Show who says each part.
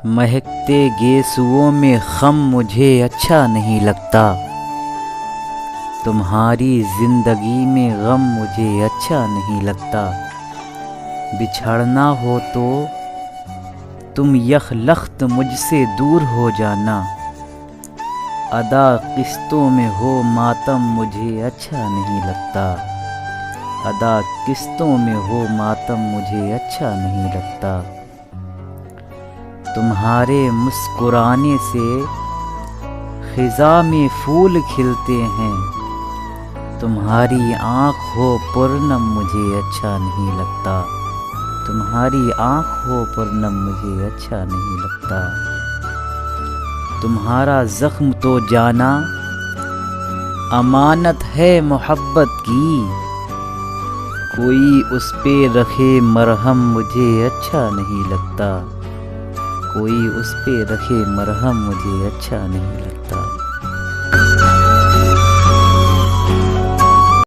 Speaker 1: مہکتے گیسوؤں میں خم مجھے اچھا نہیں لگتا، تمہاری زندگی میں غم مجھے اچھا نہیں لگتا۔ بچھڑنا ہو تو تم یک لخت مجھ سے دور ہو جانا، ادا قسطوں میں ہو ماتم مجھے اچھا نہیں لگتا، ادا قسطوں میں ہو ماتم مجھے اچھا نہیں لگتا۔ تمہارے مسکرانے سے خزاں میں پھول کھلتے ہیں، تمہاری آنکھ ہو پرنم مجھے اچھا نہیں لگتا، تمہاری آنکھ ہو پرنم مجھے اچھا نہیں لگتا۔ تمہارا زخم تو جانا امانت ہے محبت کی، کوئی اس پہ رکھے مرہم مجھے اچھا نہیں لگتا، کوئی اس پہ رکھے مرہم مجھے اچھا نہیں لگتا۔